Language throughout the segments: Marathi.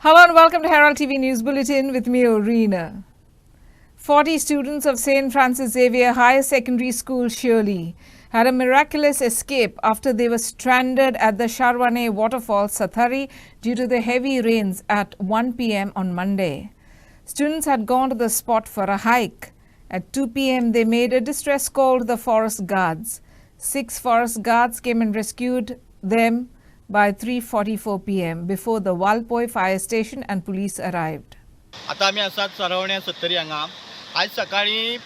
Hello and welcome to Herald TV News Bulletin with me, Orina. 40 students of St. Francis Xavier Higher Secondary School, Shirley, had a miraculous escape after they were stranded at the Sharwane waterfall, Sathari, due to the heavy rains at 1 p.m. on Monday. Students had gone to the spot for a hike. At 2 p.m., they made a distress call to the forest guards. 6 forest guards came and rescued them by 3:44 p.m. before the Walpoi fire station and police arrived. आता आम्ही आसात सरवण्या सत्तरी हांगा. आज सकाळी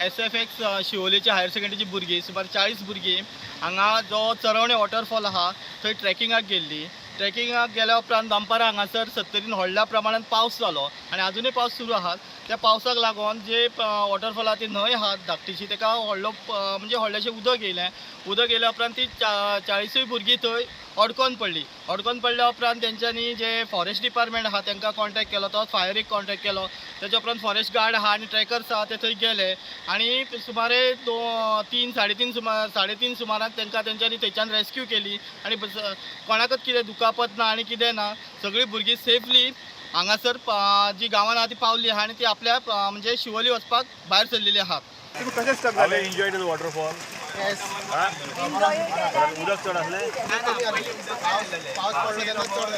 SFX शिवोलेची हायर सेकंडरीची भुरगीं सुमार 40 भुरगीं हांगा जो चरवणे वॉटरफॉल आहा थंय ट्रेकिंगाक गेल्ली. ट्रेकिंगाक गेल्या उपरांत दनपारां हांगासर सत्तरीन व्हडल्या प्रमाणात पावस जालो आनी अजुनूय पावस सुरू आहा. त्या पावसाक लागून जे वॉटरफॉला ती न्हंय आहा धाकटीशी तेका व्हडलेशें उदक येयलें. उदक येयल्या उपरांत ती 40 भुरगीं थंय अडकोन पडल्या उपरांत तेंच्यांनी जे फॉरेस्ट डिपार्टमेंट आहा तांकां कॉन्टॅक्ट केलो. तो फायरीक कॉन्टॅक्ट केलो. तेच्या उपरांत फॉरेस्ट गार्ड आहा आनी ट्रॅकर्स आहा ते थंय गेले आनी सुमारे 3:30 सुमाराक तेंच्यांनी थंयच्यान रेस्क्यू केली आनी कोणाकच कितें दुखापत ना आनी कितें ना. सगळीं भुरगीं सेफली हांगासर जी गांवांत आहा ती पावली आहा आनी ती आपल्या म्हणजे शिवोली वचपाक भायर सरलेली आहात. तुम्ही कशें स्टक जाले? Enjoy the waterfall. येस. उदक चड आसलें? पावस पडलो तेन्ना चड जालो.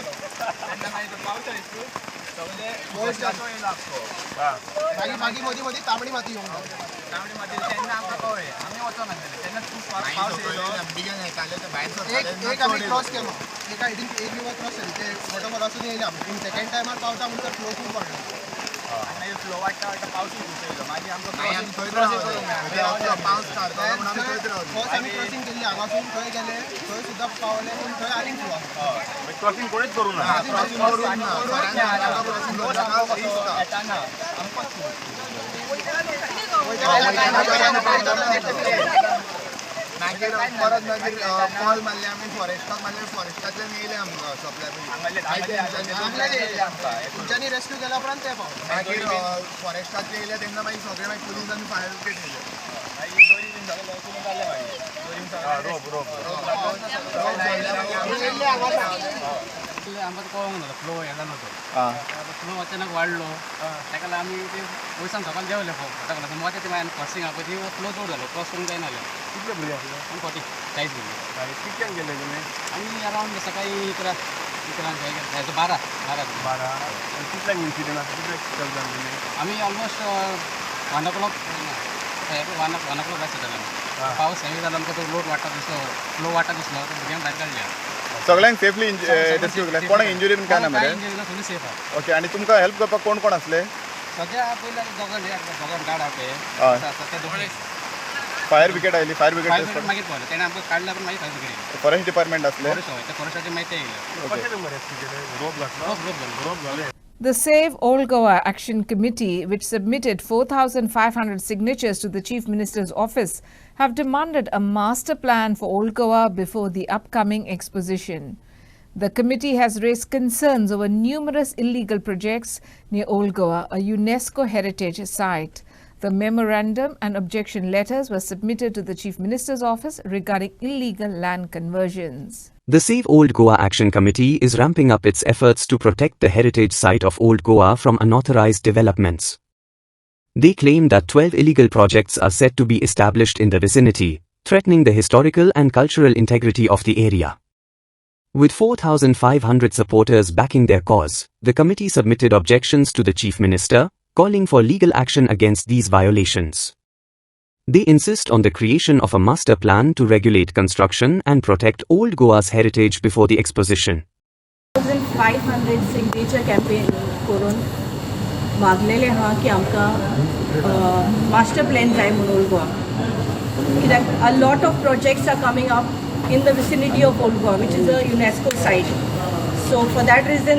मागीर मदीं तांबडी माती येवंक लागली. तांबडी माती तेन्ना आमकां कळ्ळें आमी वचोंक नासलें तेन्ना खूब पावस येयलो. एक आमी क्रॉस केलो. एका हायटीन एक रिवर क्रॉस केली. ते वॉटरफॉल वचून येयले आमी. पूण सेकंड टायमार पावता म्हणटा फ्लो खूब वाडलो. मागीर फ्लो वाडटा पावस येयलो. मागीर आमकां पावस स्टार्ट जालो म्हणून आमी थंयच रावले. फर्स्ट आमी क्रॉसिंग केल्ली हांगासून थंय गेले. थंय सुद्दां पावले पूण थंय आनीक फ्लो आसा. क्रॉसिंग कोणीच करूं ना. मागीर कॉल मारले आमी फॉरेस्टाक मारले. फॉरेस्टांतल्यान येयले आमकां सप्लाय तेंच्यांनी रेस्क्यू केल्या उपरांत ते पावले. मागीर फॉरेस्टांतले येयले तेन्ना मागीर सगळे मागीर पुलीस आनी फायर ब्रिगेड येयले. मागीर दोरी बीन सगळे लॉसून जाले. आमकां कळोंक ना फ्लो येयला नव्हतो. फ्लो अचानक वाडलो ताका लागून आमी ते वयसान सकयल देंवले ताका लागून वता ते मागीर क्रॉसिंग आहा पळय ती फ्लो चड जालो. क्रॉस करूंक जायना जालें. कितले भुरगे आसले? 40 भुरगीं. कितल्यांक गेले तुमी? आमी अरावंड सकाळी 11 12 कितल्यांक इन्सिडंट आसा? कितले स्टक जाले तुमी? आमी ऑलमोस्ट 1 o'clock जाता पावस हेवी जालो. आमकां तो लोड वाडटा दिसलो फ्लो वाडटा दिसलो. भुरग्यांक भायर काडल्या. सगळ्यांक सेफली रेस्क्यू केलें? कोणाक इंजुरी बीन काय ना मरे? सगळीं सेफ आहा. ओके. आनी तुमकां हेल्प करपाक कोण कोण आसले? सद्या पयलीं दोगां गार्ड आहा ते दोगां. Fire brigade oily? Fire brigade मागीर पावले तेणें आमकां काडल्या पण मागीर फायर ब्रिगेड. फॉरेस्ट डिपार्टमेंट आसले? फॉरेस्टाचे मागीर ते येयले. रोप घाले. The Save Old Goa Action Committee, which submitted 4,500 signatures to the Chief Minister's office, have demanded a master plan for Old Goa before the upcoming exposition. The committee has raised concerns over numerous illegal projects near Old Goa, a UNESCO heritage site. The memorandum and objection letters were submitted to the Chief Minister's office regarding illegal land conversions. The Save Old Goa Action Committee is ramping up its efforts to protect the heritage site of Old Goa from unauthorized developments. They claim that 12 illegal projects are set to be established in the vicinity, threatening the historical and cultural integrity of the area. With 4,500 supporters backing their cause, the committee submitted objections to the Chief Minister, calling for legal action against these violations. They insist on the creation of a master plan to regulate construction and protect Old Goa's heritage before the exposition. 1,500 signature campaign करून मागलेले आहा की आमकां मास्टर प्लॅन जाय म्हणून ओल्ड गोवा. कित्याक a lot of projects are coming up in the vicinity of Old Goa, which is a UNESCO site. So for that reason,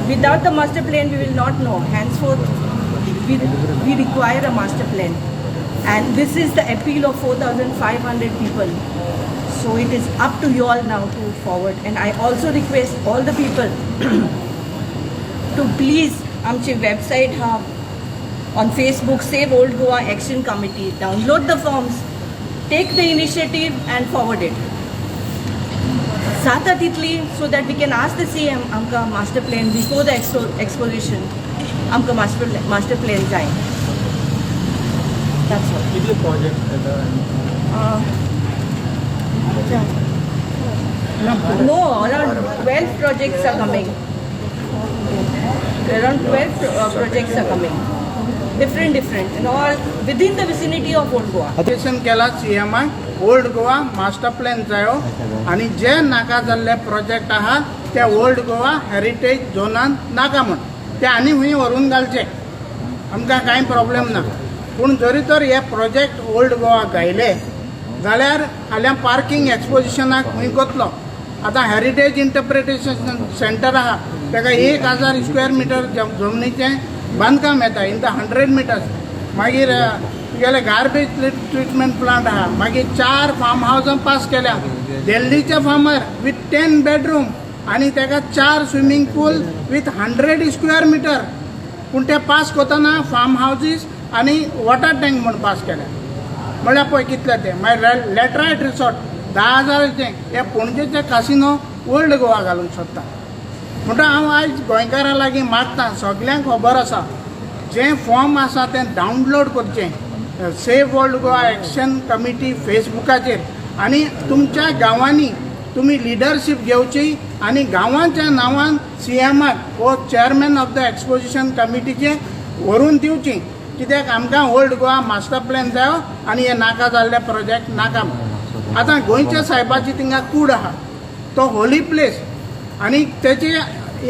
without the master plan, we will not know. Henceforth, we require a master plan. And this is the appeal of 4,500 people. So it is up to you all now to forward. And I also request all the people to please आमची website ha on Facebook, Save Old Goa Action Committee. Download the forms, take the initiative and forward it. जाता तितली so that we can ask the CM आमकां master plan before the exposition आमकां मास्टर प्लॅन जाय. That's all. कितले प्रोजेक्ट येता? No, around 12 projects are coming. Around 12 projects are coming. Different and all within the vicinity of Old Goa. Application केला CMाक ओल्ड गोवा मास्टर प्लॅन जायो आनी जे नाका जाल्ले प्रोजेक्ट आहा ते ओल्ड गोवा हेरिटेज झोनान नाका म्हण ते आनी हूंय व्हरून घालचे. आमकां कांय प्रॉब्लेम ना. पूण जरी तर हे प्रोजेक्ट ओल्ड गोवा गायले जाल्यार फाल्यां पार्किंग एक्सपोजिशनाक हूंय कोतलो. आतां हेरिटेज इंटरप्रिटेशन सेंटर आहा ताका 1000 स्क्वेअर मिटर जमनीचें बांदकाम येता इन द 100 मिटर्स. मागीर तुगेले गार्बेज ट्रिटमेंट प्लांट आहा. मागीर 4 फार्म हावसां पास केल्या दिल्लीच्या फार्मर विथ 10 बेडरूम आनी ताका 4 swimming pool with 100 square metre. पूण ते पास कोताना फार्म हावजीस आनी वॉटर टँक म्हूण पास केल्या. म्हळ्यार पळय कितले ते. मागीर लॅटरायट रिसॉर्ट 10,000चे हे पणजेचे कासिनो ओल्ड गोवा घालूंक सोदता. म्हणटा हांव आयज गोंयकारां लागीं मागता सगल्यांक खबर आसा जें फॉर्म आसा तें डावनलोड करचें save old Goa action committee फेसबुकाचेर आनी तुमच्या गांवांनी तुमी लिडरशीप घेवची आनी गांवांच्या नांवान CMाक वो चेअरमॅन ऑफ द एक्सपोजिशन कमिटीचे व्हरून दिवची. कित्याक आमकां ओल्ड गोवा मास्टर प्लॅन जायो आनी हे नाका जाल्ले प्रोजेक्ट नाका. आतां गोंयच्या सायबाची थिंगा कूड आहा तो होली प्लेस आनी तेचे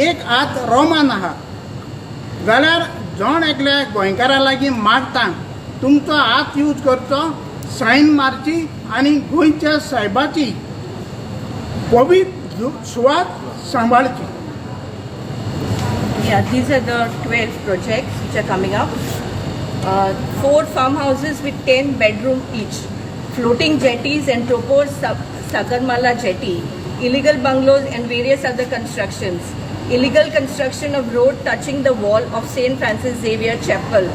एक हात रोमान आहा जाल्यार जोण एकल्या गोंयकारा लागीं मागता तुमचो हात यूज करचो सायन मारची आनी गोंयच्या सायबाची पवित्र सुवात सांबाळची. Yeah, these are the 12 projects which are coming up. 4 farmhouses with 10 bedroom each, floating jetties and proposed Sagarmala jetty, illegal bungalows and various other constructions, illegal construction of road touching the wall of St. Francis Xavier Chapel,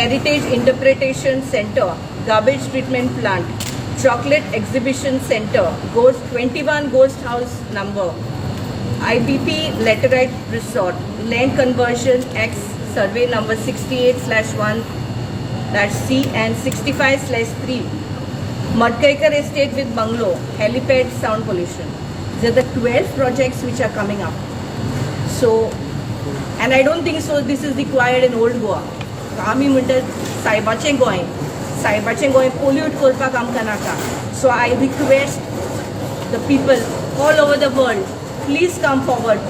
Heritage Interpretation Center, garbage treatment plant, chocolate exhibition center, 21 ghost house number, IBP Laterite Resort, land conversion X survey number 68/1-C and 65/3, Madkaikar Estate with bungalow, helipad, sound pollution. These are the 12 projects which are coming up. So, and I don't think so this is required in Old Goa. आमी म्हणटात सायबाचें गोंय पोल्यूट करपाक आमकां नाका. So I request the people all over the world, please come forward,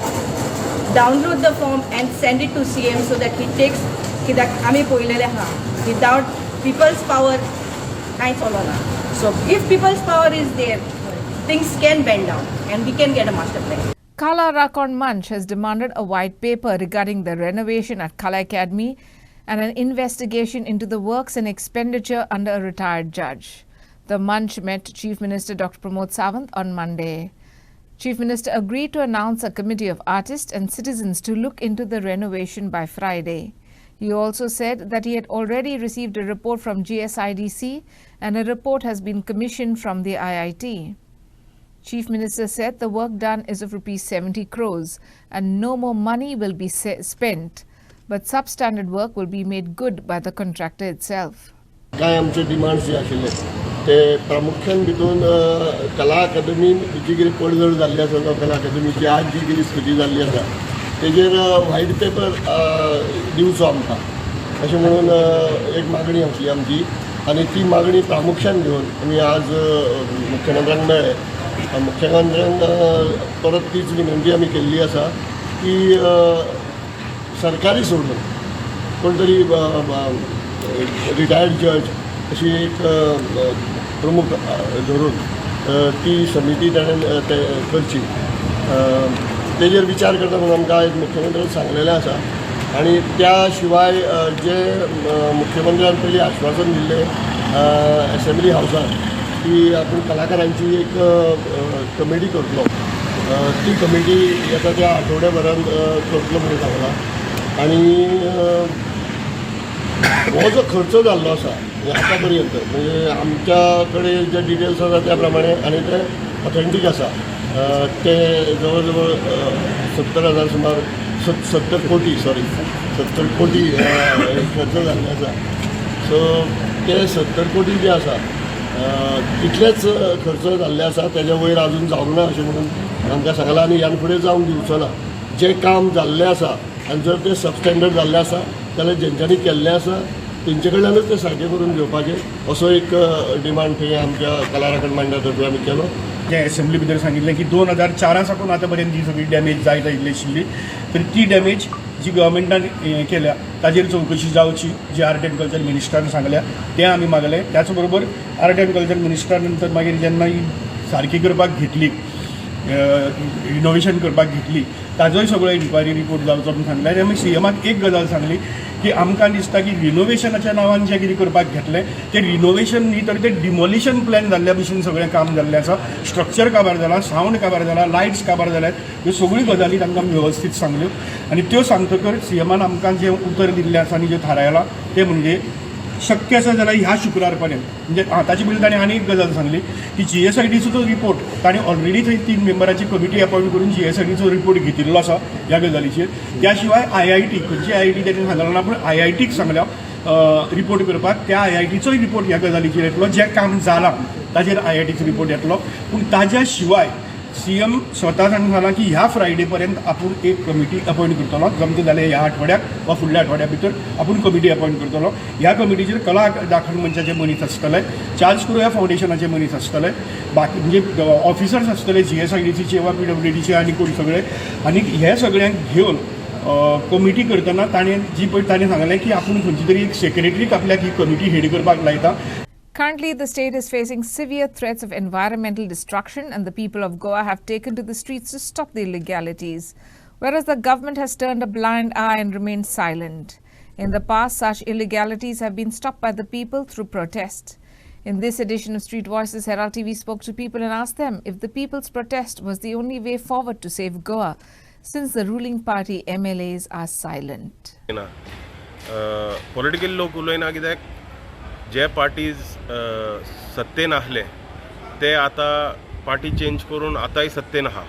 download the form and send it to CM so that he takes. कित्याक आमी पळयलेलें आहा without people's power कांय चलना. So if people's power is there, things can bend down and we can get a master plan. Kala Rakon Manch has demanded a white paper regarding the renovation at Kala Academy and an investigation into the works and expenditure under a retired judge. The Manch met Chief Minister Dr. Pramod Sawant on Monday. Chief Minister agreed to announce a committee of artists and citizens to look into the renovation by Friday. He also said that he had already received a report from GSIDC and a report has been commissioned from the IIT. Chief Minister said the work done is of ₹70 crores and no more money will be spent, but substandard work will be made good by the contractor itself. काय आमचे डिमांड्स जे आशिल्ले ते प्रामुख्यान भितून कला अकादमी जी कितें पडझड जाल्ली आसा जावं कला अकादमीची आज जी कितें स्थिती जाल्ली आसा तेजेर व्हायट पेपर दिवचो आमकां अशें म्हणून एक मागणी आसली आमची आनी ती मागणी प्रामुख्यान घेवन आमी आज मुख्यमंत्र्यांक मेळ्ळे. मुख्यमंत्र्यान परत तीच विनंती आमी केल्ली आसा की सरकारी सोडून कोण तरी रिटायर्ड जज अशी एक प्रमुख धरून ती समिती ताणें करची तेजेर विचार करता म्हणून आमकां आयज मुख्यमंत्र्यान सांगलेलें आसा. आनी त्या शिवाय जे मुख्यमंत्र्यान पयलीं आश्वासन दिल्लें असेंब्ली हावसांत की आपूण कलाकारांची एक कमिटी करतलो, ती कमिटी येता त्या आठवड्याभरान करतलो म्हणून सांगला. आनी हो जो खर्च जाल्लो आसा आतां पर्यंत म्हणजे आमच्या कडेन जे डिटेल्स आसा त्या प्रमाणे आनी ते ऑथेंटीक आसा ते जवळजवळ 70,000 सुमार 70 कोटी खर्च जाल्ले आसा. सो ते 70 कोटी जे आसा तितलेच खर्च जाल्ले आसा, तेज्या वयर अजून जावंक ना अशें म्हणून आमकां सांगलां आनी ह्यान फुडें जावंक दिवचो ना. जें काम जाल्लें आसा आनी जर तें सबस्टँडर्ड जाल्लें आसा जाल्यार जेंच्यांनी केल्लें आसा तेंचे कडल्यानूच तें सारकें करून घेवपाचें असो एक डिमांड थंय आमच्या कला राखण मंडळातर्फे आमी केलो. जे असेंब्ली भितर सांगितलें की 2004 साकून आतां पर्यंत जी सगळी डॅमेज जायत आयिल्ली आशिल्ली, तर ती डॅमेज जी गव्हर्मेंटान केल्या ताजेर चवकशी जावची, जी आर्ट एंड कल्चर मिनिस्टरान सांगल्या तें आमी मागलें. त्याच बरोबर आर्ट एंड कल्चर मिनिस्टरा नंतर मागीर जेन्ना ही सारकी करपाक घेतली, रिनोवेशन करपाक घेतली, ताजोय सगळो इन्क्वायरी रिपोर्ट जावचो म्हूण सांगलें. आनी आमी CMक एक गजाल सांगली की आमकां दिसता की रिनोवेशनाच्या नांवान जें कितें करपाक घेतलें तें रिनोवेशन न्ही तर तें डिमोलिशन प्लॅन जाल्ल्या भशेन सगळें काम जाल्लें आसा. स्ट्रक्चर काबार जाला, सावंड काबार जाला, लायट्स काबार जाल्यात, ह्यो सगळ्यो गजाली तांकां वेवस्थीत सांगल्यो. आनी त्यो सांगतकर CMन आमकां जें उतर दिल्लें आसा आनी जें थारायलां तें म्हणजे शक्य आसा जाल्यार ह्या शुक्रार पर्यंत, म्हणजे ताचे पयलीं ताणें आनी एक गजाल सांगली की GSIDCचो जो रिपोर्ट ताणें ऑलरेडी थंय 3 मेंबराची कमिटी अपॉयंट करून GSIDCचो रिपोर्ट घेतिल्लो आसा ह्या गजालीचेर. त्या शिवाय IIT खंयची IIT ताणें सांगलें ना, पूण IITक सांगल्या रिपोर्ट करपाक. त्या IITचोय रिपोर्ट ह्या गजालीचेर येतलो, जें काम जालां ताजेर IITचो रिपोर्ट येतलो. पूण ताज्या शिवाय CM स्वता सांगला की ह्या फ्रायडे पर्यंत आपूण एक कमिटी अपॉयंट करतलो, जमता जाल्यार ह्या आठवड्याक वा फुडल्या आठवड्या भितर आपूण कमिटी अपॉयंट करतलो. ह्या कमिटीचेर कला राखण मंचाचे मनीस आसतले, चार्ल्स कुरोया फावंडेशनाचे मनीस आसतले, बाकी म्हणजे ऑफिसर्स आसतले GSIDCचे वा PWDचे आनी कोण सगळे. आनी हे सगळ्यांक घेवन कमिटी करतना ताणें जी पळय ताणें सांगलें की आपूण खंयची तरी एक सेक्रेटरीक आपल्याक ही कमिटी हेड करपाक लायता. Currently, the state is facing severe threats of environmental destruction, and the people of Goa have taken to the streets to stop the illegalities, whereas the government has turned a blind eye and remained silent. In the past, such illegalities have been stopped by the people through protest. In this edition of Street Voices, Herald TV spoke to people and asked them if the people's protest was the only way forward to save Goa, since the ruling party MLAs are silent. Political लोक उलयना कित्याक जे पार्टीज सत्तेन आसले ते आतां पार्टी चेंज करून आतांय सत्तेन आहा.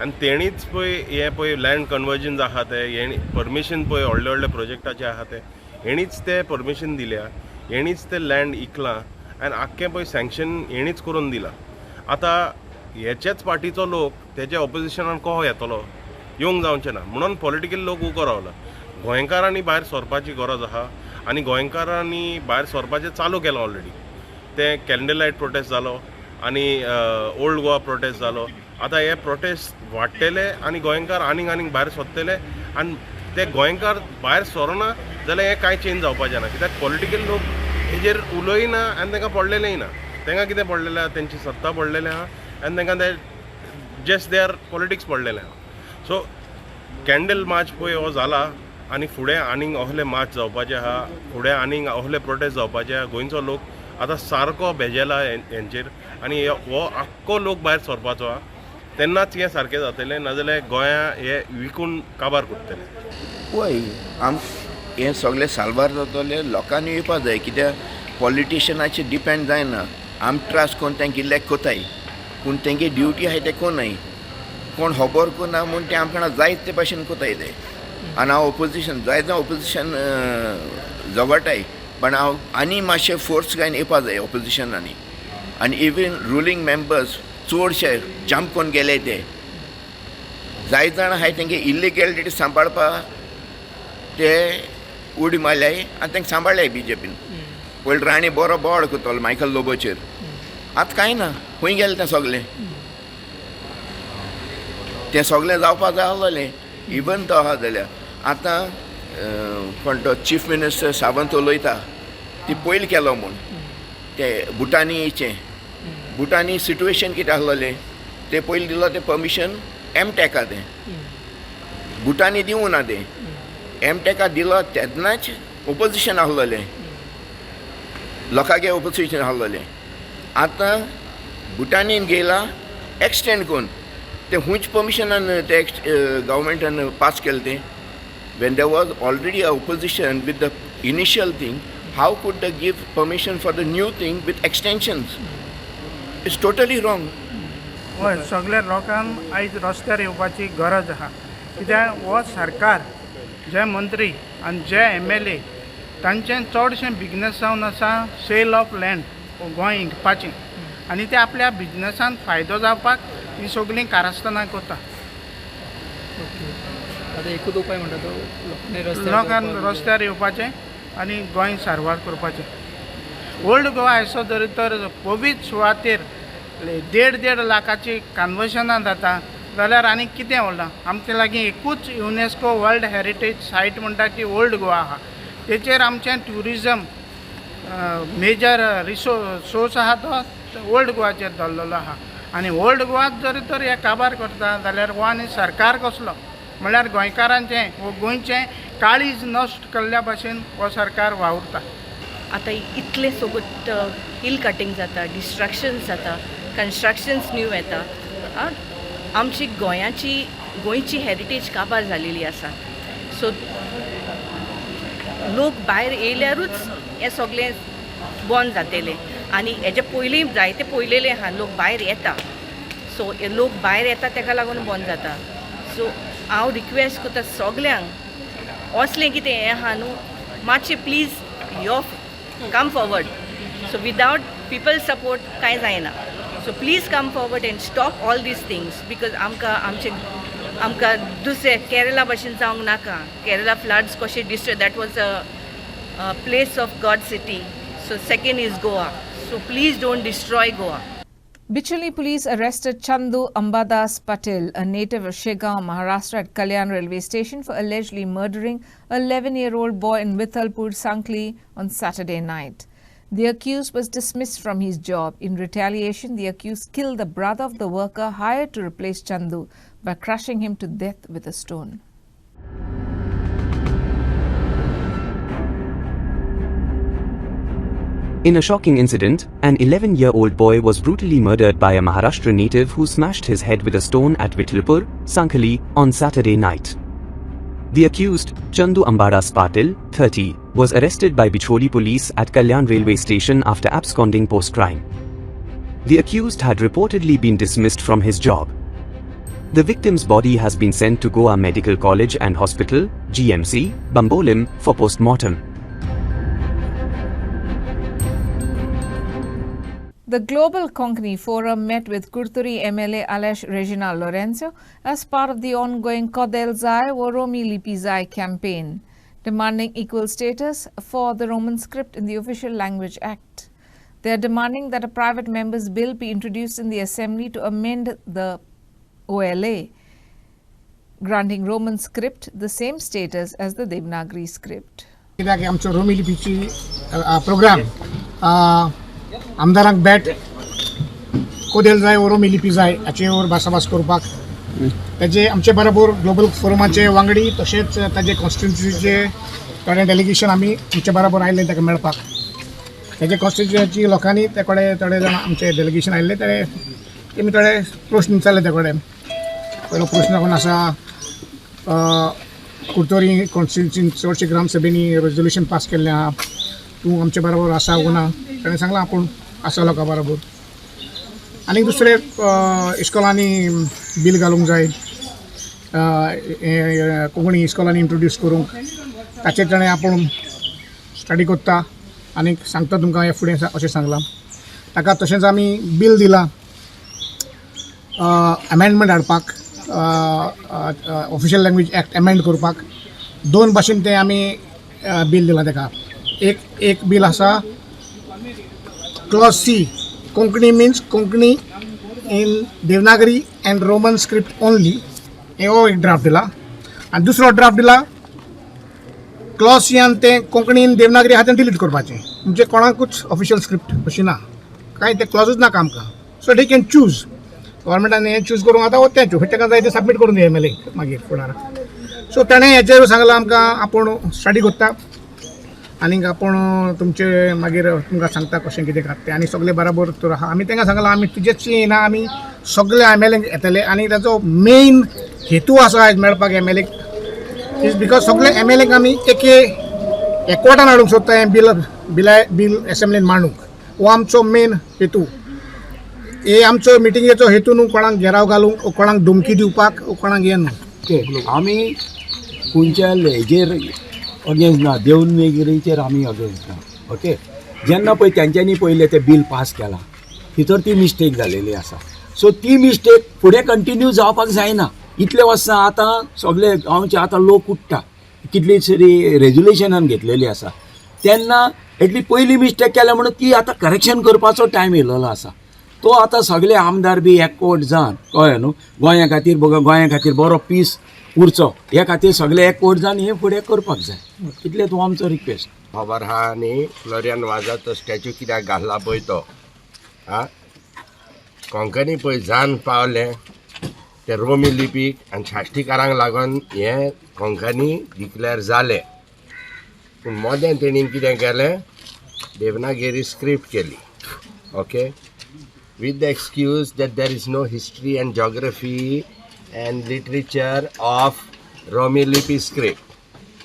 आनी तेणीच पळय हें पळय लँड कन्वर्जन आहा ते हेणी परमिशन पळय व्हडले व्हडले प्रोजेक्टाचे आहा ते हेणीच ते परमिशन दिल्या, हेणीच ते लँड इकलां आनी आख्खें पळय सँक्शन हेणीच करून दिलां. आतां हेच्याच पार्टीचो लोक तेज्या ऑपोजिशनान कहो येतलो, येवंक जावचें ना म्हणून पॉलिटिकल लोक उको रावला. गोंयकारांनी भायर सरपाची गरज आहा आनी गोंयकारांनी भायर सरपाचें चालू केलां ऑलरेडी. ते कॅन्डल लायट प्रोटेस्ट जालो आनी ओल्ड गोवा प्रोटेस्ट जालो. आतां हे प्रोटेस्ट वाडटले आनी गोंयकार आनीक आनीक भायर सरतले आनी ते गोंयकार भायर सरना जाल्यार हें कांय चेंज जावपाचें ना. कित्याक पॉलिटिकल लोक हेजेर उलयना आनी तांकां पडलेलेंय ना. तांकां कितें पडलेलें आहा, तेंची सत्ता पडलेलें आहा आनी तांकां ते जस्ट दे आर पॉलिटिक्स पडलेलें आहा. सो कॅन्डल मार्च पळय हो जाला आनी फुडें आनीक असले मार्च जावपाचे आहा, फुडें आनीक असले प्रोटेस्ट जावपाचे आहा. गोंयचो लोक आतां सारको भेजेला हेंचेर आनी हो आख्खो लोक भायर सरपाचो आहा. तेन्नाच हें सारकें जातलें, नाजाल्यार गोंया हे विकून काबार करतले. पळय हें सगळें साल्वार जातलें लोकांनी येवपा जाय, कित्याक पॉलिटिशनाचेर डिपेंड जायना. आम ट्रस्ट कोन्न तेंक इलेक्ट कोताय पूण तेंगे ड्युटी आहाय ते कोनाय, कोण खबर कोना म्हूण ते आमकां जायत ते भाशेन कोताय ते. आनी हांव ऑपोजिशन जायत ऑपोजिशन जगटाय, पण हांव आनी मातशें फोर्स घायन येवपा जाय ऑपोजिशनांनी. आनी इवन रुलींग मेंबर्स चडशे जंप कोन्न गेले ते जायत जाण आहाय तेंगे इलिगॅलिटी सांबाळपाक ते उडी मारल्याय आनी तेंकां सांबाळल्याय BJPन. पयलीं राणी बरो बोवाळ करतलो मायकल लोबोचेर, आतां कांय ना, खंय गेलें तें सगलें. तें सगलें जावपा जाय आसलें. इवन तो आहा जाल्यार आतां कोण तो चीफ मिनिस्टर सावंत उलयता ती पयलीं केलो म्हूण ते भुटानी सिट्युएशन कितें आसलेलें ते पयलीं दिलो तें परमिशन MTECा तें भुटानी दिवं ना तें. MTECा दिलो तेन्नाच ऑपोजिशन आसलेलें, लोकांगे ऑपोजिशन आसलेलें. आतां भुटानीन गेला एक्सटेंड करून ते हुंच परमिशनान ते गव्हर्मेंटान पास केलें तें. When there was already a opposition with the initial thing, how could they give permission for the new thing with extensions? It's totally wrong. हय सगळ्या लोकांक आयज रस्त्यार येवपाची गरज आहा कित्याक हो सरकार जे मंत्री आनी जे MLA तांचें चडशें बिजनस जावन आसा सेल ऑफ लँड गोंय इंकपाचें आनी ते आपल्या बिजनसान फायदो जावपाक ही सगळीं कारस्थानां करता. आता एकूच उपाय म्हणटा तो लोकांक रस्त्यार येवपाचें आनी गोंय सारवार करपाचें. ओल्ड गोवा असो जरी तर कोवीड सुवातेर 1.5 लाखाची कन्वर्शनां जाता जाल्यार आनी कितें उरलां. आमचे लागीं एकूच युनेस्को वर्ल्ड हेरिटेज सायट म्हणटा ती ओल्ड गोवा आहा. तेचेर आमचें ट्युरिजम मेजर सोर्स आहा तो ओल्ड गोवाचेर धरलेलो आहा आनी ओल्ड गोवाच जरी तर हे काबार करता जाल्यार हो आनी सरकार कसलो म्हळ्यार गोंयकारांचें वो गोंयचें काळीज नश्ट केल्ल्या भशेन हो सरकार वावुरता. आतां इतले सोबत हिल कटिंग जाता, डिस्ट्रक्शन्स जाता, कन्स्ट्रक्शन्स न्यू येता. आमची गोंयची हेरिटेज काबार जालेली आसा. सो लोक भायर येयल्यारूच हें सगळें बंद जातलें आनी हेजे पयलीं जायते पयलेले आहा लोक भायर येता. सो लोक भायर येता तेका लागून बंद जाता. सो हांव रिक्वेस्ट करता सगल्यांक असलें कितें हें आहा न्हू मातशें please yo come forward. So without people support कांय जायना. So please come forward end stop all these things because आमकां दुसरे केरला भशेन जावंक नाका. केरला फ्लड्स कशें destroy that was a place of God city. So second is Goa. So please don't destroy Goa. Bicholi police arrested Chandu Ambadas Patil, a native of Shegaon, Maharashtra, at Kalyan railway station for allegedly murdering a 11-year-old boy in Vithalpur, Sankli on Saturday night. The accused was dismissed from his job. In retaliation, the accused killed the brother of the worker hired to replace Chandu by crushing him to death with a stone. In a shocking incident, an 11-year-old boy was brutally murdered by a Maharashtra native who smashed his head with a stone at Vithalpur, Sankli, on Saturday night. The accused, Chandu Ambadas Patil, 30, was arrested by Bicholi police at Kalyan railway station after absconding post-crime. The accused had reportedly been dismissed from his job. The victim's body has been sent to Goa Medical College and Hospital, GMC, Bambolim, for post-mortem. The Global Konkani Forum met with Kurturi MLA Alesh Regina Lorenzo as part of the ongoing Kodel Zai Woromi Lipi Zai campaign, demanding equal status for the Roman script in the Official Language Act. They are demanding that a private member's bill be introduced in the Assembly to amend the OLA, granting Roman script the same status as the Devanagari script. आमचो रोमी लिपीची प्रोग्राम आमदारांक बॅट कोदेल जाय रोमी लिपी जाय हाचेर भासाभास करपाक तेजे आमचे बरोबर ग्लोबल फोरमाचे वांगडी तशेंच ताजे कॉन्स्टिट्युन्सीचे थोडे डेलिगेशन आमी आमचे बरोबर आयिल्ले ताका मेळपाक. तेजे कॉन्स्टिट्युन्सीची लोकांनी ते कडेन थोडे जाण आमचे डेलिगेशन आयिल्ले तेमी थोडे प्रश्न विचारले ते कडेन. पयलो प्रश्न कोण आसा कुर्तोरी कॉन्स्टिट्युन्सीन चडशे ग्रामसभेनी रेजोल्युशन पास केल्लें आहा तूं आमचे बरोबर आसा वो ना. ताणें सांगलां आपूण आसा लोकां बरोबर. आनी दुसरे इस्कॉलांनी बील घालूंक जाय कोंकणी इस्कॉलांनी इंट्रोड्यूस करूंक ताचेर ताणें आपूण स्टडी करता आनी सांगता तुमकां हे फुडें अशें सांगलां. ताका तशेंच आमी बील दिलां अमेंडमेंट हाडपाक ऑफिशियल लँग्वेज एक्ट अमेंड करपाक. 2 भाशेन तें आमी बील दिलां ताका. एक बील आसा clause C Konkani means Konkani in Devanagari end Roman script only हो एक ड्राफ्ट दिला. आनी दुसरो ड्राफ्ट दिला क्लॉज C आनी तें कोंकणी इन देवनागरी आहा तें डिलीट करपाचें. म्हणजे कोणाकूच ऑफिशियल स्क्रिप्ट अशी ना कांय ते क्लॉजूच नाका आमकां. सो दे कॅन चूज गव्हर्मेंटान हें चूज करूंक आतां तें चूज ताका जाय तें सबमीट करून दिया MLA मागीर फुडार. सो ताणें हेचेर सांगलां आमकां आपूण स्टडी करता आनीक आपूण तुमचे मागीर तुमकां सांगता कशें कितें कांय तें. आनी सगळे बरोबर तर आहा. आमी तांकां सांगलां आमी तुजेच येना आमी सगळे MLA येतले आनी ताचो मेन हेतू आसा आयज मेळपाक MLA इज बिकॉज सगळे MLAक आमी एकवटान हाडूंक सोदता हें बील एसेंब्लीन मांडूंक. हो आमचो मेन हेतू. हे आमचो मिटिंगेचो हेतू न्हू कोणाक घेराव घालूंक कोणाक धमकी दिवपाक कोणाक हे न्हू. ओके, आमी खंयच्या हेजेर अगेन्स्ट ना, देवगिरीचेर आमी अगेन्स्ट ना. ओके, जेन्ना पळय तेंच्यांनी पयलें तें बील पास केलां भितर ती मिस्टेक जालेली आसा. सो ती मिस्टेक फुडें कंटिन्यू जावपाक जायना. इतले वर्सां आतां सगळे गांवचे आतां लोक उठ्ठा, कितली तरी रेजुलेशनान घेतलेली आसा. तेन्ना एटली पयली मिस्टेक केल्या म्हणून ती आतां करेक्शन करपाचो टायम येयलेलो आसा. तो आतां सगळे आमदार बी एकवट जावन कळ्ळें न्हू, गोंया खातीर बरो पीस उरचो हे खातीर सगळे एकवट जावन हें फुडें करपाक जाय. इतले तूं आमचो रिक्वेस्ट. खबर आहा आनी फ्लोरियन वाजा तो स्टॅच्यू कित्याक घातला पळय तो कोंकणी पळय जान पावलें ते रोमी लिपीक आनी शाश्टीकारांक लागून हें कोंकणी डिक्लेअर जालें. पूण मोदें तेणीन कितें केलें, देवनागरी स्क्रिप्ट केली. Okay, with the excuse that there is no history and geography and literature of Romi Lipi script.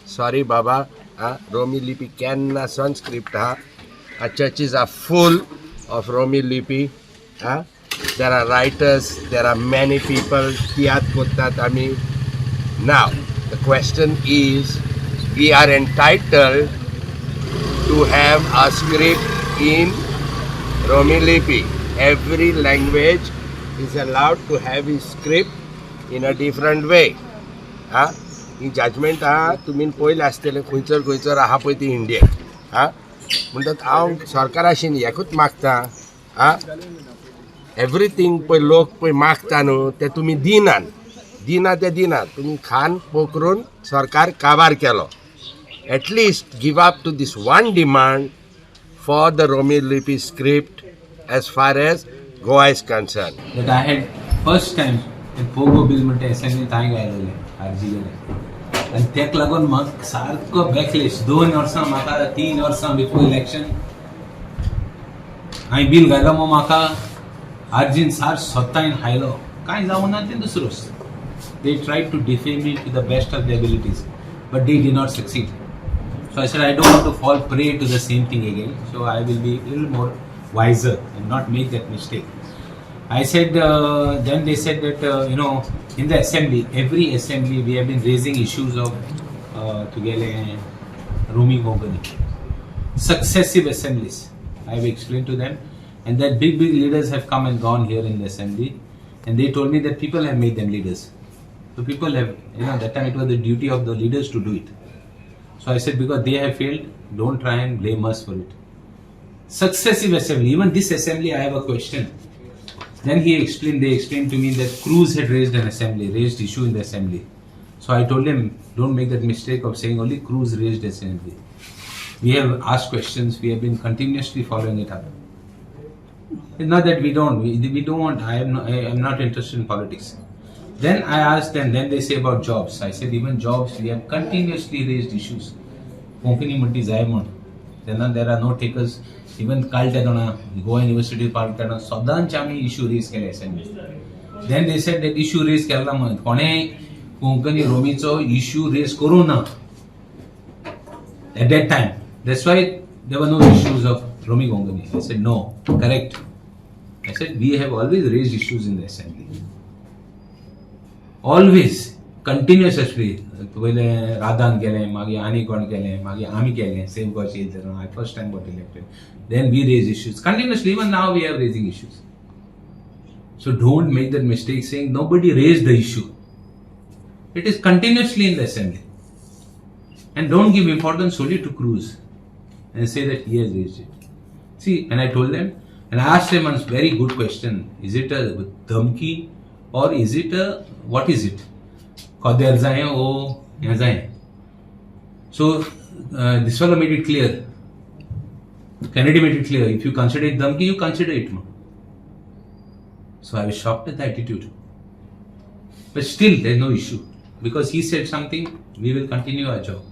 Sorry Baba, Romi Lipi kenna son script ha. Our churches are full of Romi Lipi. There are writers, there are many people tiyat kottat ami. Now the question is, we are entitled to have a script in Romi Lipi. Every language is allowed to have its script in a different way. ही जजमेंट आहा तुमी पयलें आसतलें खंयसर आहा पळय ती इंडियेक. म्हणटात हांव सरकाराशीन एकूच मागता, एवरीथींग पळय लोक पळय मागता न्हू तें तुमी दिना तुमी खान पोकरून सरकार काबार केलो. At least give up to this one demand for the Romi Lipi script as far as Goa is concerned. That I had first time in Pogo bill म्हणते असेंब्ली थंय गायलेले आरजी गेले आनी तेक लागून म्हाका सारको बॅकलेश 2 वर्सां म्हाका 3 वर्सां बिफोर इलेक्शन हांवें बिल घायलो मग म्हाका आरजीन सार स्वतान हायलो कांय जावं ना तें दुसरोच. They tried to defame me to the best of their abilities but they did not succeed. So I said I don't want to fall prey to the same thing again, so I will be a little more wiser and not make that mistake. I said, then they said that, in the assembly, every assembly we have been raising issues of Tugele Rumi Konkani. Successive assemblies, I have explained to them, and that big leaders have come and gone here in the assembly, and they told me that people have made them leaders. So people have, that time it was the duty of the leaders to do it. So I said, because they have failed, don't try and blame us for it. Successive assembly, even this assembly I have a question. Then they explained to me that Cruz had raised issue in the assembly. So I told him, don't make that mistake of saying only Cruz raised assembly. We have asked questions, we have been continuously following it up. It's not that we don't want, I am not interested in politics. Then I asked them, then they say about jobs. I said even jobs, we have continuously raised issues. Konkani Matti Zaimon. Then there are no takers. Even काल तेदोना गोवा युनिवर्सिटी पार्क तेदोना सदांच आमी इश्यू रेज केले assembly. Then they said that issue raise केला म्हणून कोणे कोंकणी रोमीचो इश्यू रेज करूं ना at that time. That's why there were no issues of Romi Konkani. I said no, correct. I said we have always raised issues in the assembly. Always, continuously. पहिले राधान केलें, मागीर आनी कोण केलें, मागीर आमी केलें, same question. I first time got elected. Then we raise issues continuously. Even now we are raising issues. So don't make that mistake saying nobody raised the issue. It is continuously in the assembly. And don't give importance solely to Cruz and say that he has raised it. See, and I told them, and I asked them one very good question: is it a dhamki or is it what is it? Kader zaye o ya zaye. So this fellow made it clear. Kennedy made it clear. If you consider it dhamki, you consider it. So I was shocked at the attitude. But still, there is no issue. Because he said something, we will continue our job.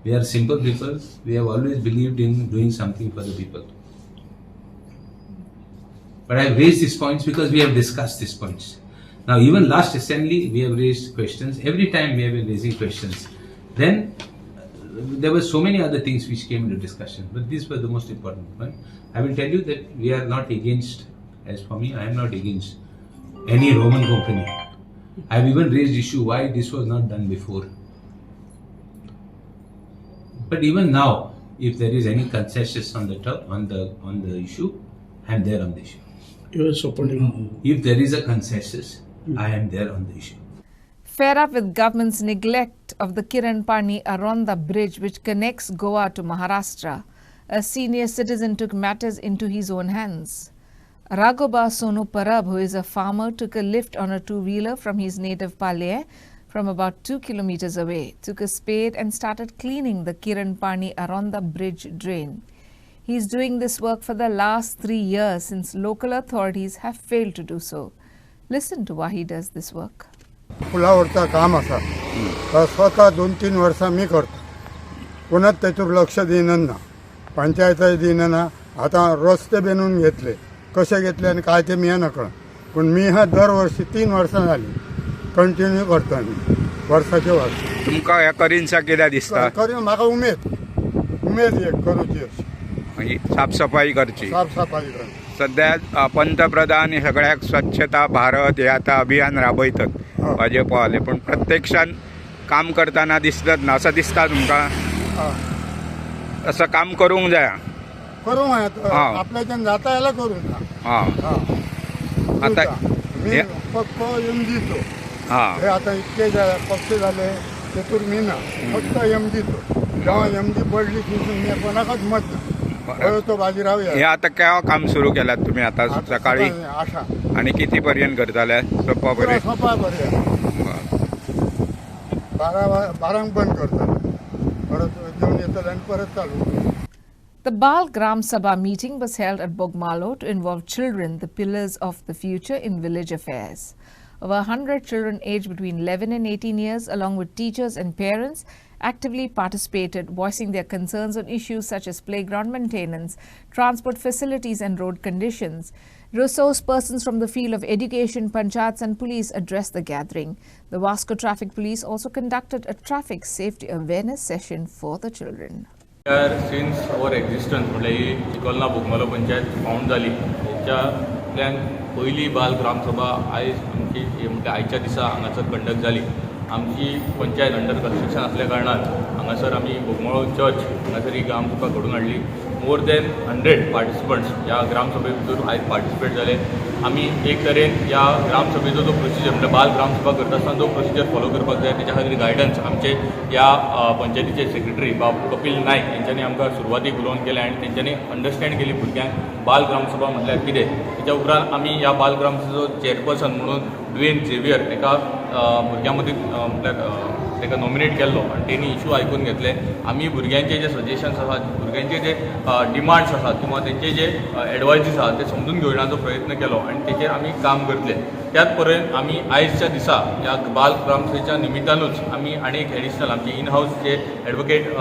We are simple people. We have always believed in doing something for the people. But I have raised these points because we have discussed these points. Now, even last assembly, we have raised questions. Every time we have been raising questions. Then, there were so many other things which came into discussion. But these were the most important one. I will tell you that we are not against As for me, I am not against any Roman company. I have even raised issue why this was not done before. But even now, if there is any consensus on the issue, I am there on the issue. You are supporting. If there is a consensus, I am there on the issue. Fed up with government's neglect of the Kiran Pani Aronda bridge which connects Goa to Maharashtra, a senior citizen took matters into his own hands. Raghoba Sonu Parab, who is a farmer, took a lift on a two-wheeler from his native Palye from about 2 kilometers away, took a spade and started cleaning the Kiran Pani Aronda bridge drain. He is doing this work for the last 3 years since local authorities have failed to do so. Listen to why he does this work. पुलावरचं काम असा तर स्वतः 2-3 वर्सां मी करता कोणच त्याच्यावर लक्ष देईना ना पंचायतही देईना ना आता रस्ते बनवून घेतले कसे घेतले आणि काय ते मी नकळं पण मी हा दरवर्षी 3 वर्सां झाली कंटिन्यू करता मी वर्षाचे वर्ष तुमकां ह्या करीनसा कित्याक दिसता करीन म्हाका उमेद एक करूची अशी म्हणजे साफसफाई करची साफसफाई करची सध्या पंतप्रधान हे सगळ्याक स्वच्छता भारत हे आता अभियान राबयतात भाजप वाले पण प्रत्यक्षात काम करताना दिसतात ना असं दिसता तुमका असं काम करूंक जाय करूंक आपल्याच्यान जाता जाल्यार करूंक आता मी फक्त एमजीचो हे आता इतके पक्ष झाले तेतून मी ना फक्त एमजीचो जेव्हा एमजी पडली तिथून मी कोणाकच मत ना तो बाजीराव हे आता केव्हा काम सुरू केलात तुम्ही आता सकाळी आणि किती पर्यंत करताले सोपा पर्यंत 12 बंद करताले परत जेवण येतले आणि परत चालू. The Bal Gram Sabha meeting was held at Bogmalo to involve children, the pillars of the future in village affairs. Over 100 children aged between 11 and 18 years, along with teachers and parents, actively participated, voicing their concerns on issues such as playground maintenance, transport facilities and road conditions. Resource persons from the field of education, panchayats and police addressed the gathering. The Vasco Traffic Police also conducted a traffic safety awareness session for the children. Since our existence, Chicolna Bogmalo panchayat found जाली हेच्यातल्यान पयली बाल ग्राम सभा आयज आमची आयच्या दिसा हांगासर कंडक्ट जाली. आमची पंचायत अंडर कन्स्ट्रक्शन असल्या कारणान हांगासर आमी बोगमाळो चर्च हांगासर ही ग्राम सभा घडोवन हाडली. मोर दॅन 100 पार्टिसिपंट्स ह्या ग्राम सभे भितर आयज पार्टिसिपेट जाले. आमी एक तरेन ह्या ग्राम सभेचो जो प्रोसिजर म्हणजे बाल ग्राम सभा करता आसतना जो प्रोसिजर फॉलो करपाक जाय तेच्या खातीर गायडन्स आमचे ह्या पंचायतीचे सेक्रेटरी बाब कपिल नायक हेंच्यांनी आमकां सुरवातीक उलोवन केलें आनी तेंच्यांनी अंडरस्टँड केली भुरग्यांक बाल ग्राम सभा म्हटल्यार कितें. तेच्या उपरांत आमी ह्या बाल ग्राम सभेचो चेअरपर्सन म्हणून ड्वेन झेवियर तेका भुरग्यां मदीं म्हटल्यार तेका नॉमिनेट केल्लो आनी तेणी इशू आयकून घेतले. आमी भुरग्यांचे जे सजेशन्स आसात भुरग्यांचे जे डिमांड्स आसात किंवा तेंचे जे एडवायजीस आसात ते समजून घेवपाचो प्रयत्न केलो आनी तेचेर आमी काम करतले. त्याच परेन आमी आयजच्या दिसा ह्या बाल ग्राम सभेच्या निमित्तानूच आमी आनी एक एडिशनल आमचे इन हाऊस जे एडवोकेट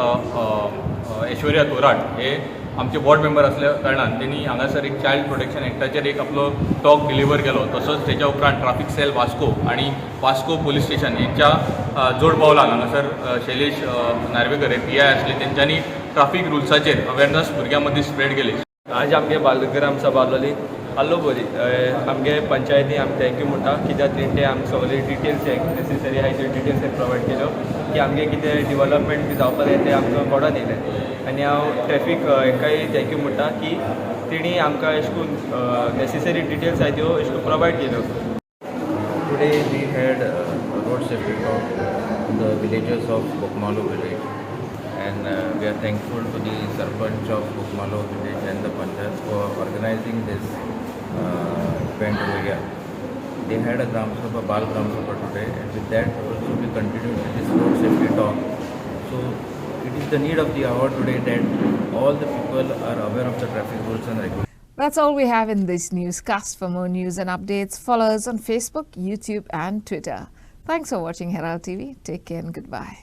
ऐश्वर्या तोराट हे आमचे वॉर्ड मेंबर असल्या कारणान त्यांनी हांगासर एक चायल्ड प्रोटेक्शन एक्टाचेर एक आपलो टॉक डिलिव्हर केलो. तसोच तेच्या उपरांत ट्राफिक सेल वास्को आणि वास्को पोलीस स्टेशन यांच्या जोड पावलान हांगासर शैलेश नार्वेकर हे PI आसले तेंच्यांनी ट्राफिक रुल्साचेर अवेरनस भुरग्यां मदीं स्प्रेड केली. आज आमगे बालग्राम सभा आसलोली आल्लो बरी आमगे पंचायती आमी थँक्यू म्हणटा कित्याक तेंचे आमकां सगळे डिटेल्स नेसेसरी आहाय ते डिटेल्स प्रोवायड केल्यो की आमगे कितें डिवेलपमेंट बी जावपा जाय तें आमकां कोडोन येयलें. आनी हांव ट्रॅफिक हेकाय थँक्यू म्हणटा की तेणी आमकां अशें करून नेसेसरी डिटेल्स आहाय त्यो अशें करून प्रोवायड केल्यो. Today we had road safety talk in the villages of Bogmalo village and we are thankful to the Sarpanch of Boggmalo village and the Panchayat for organizing this event over here. They had a Gram Sabha, Bal Gram Sabha today, and with that also we continue with this road safety talk. So it is the need of the hour today that all the people are aware of the traffic rules and regulations. That's all we have in this newscast. For more news and updates, follow us on Facebook, YouTube and Twitter. Thanks for watching Herald TV. Take care and goodbye.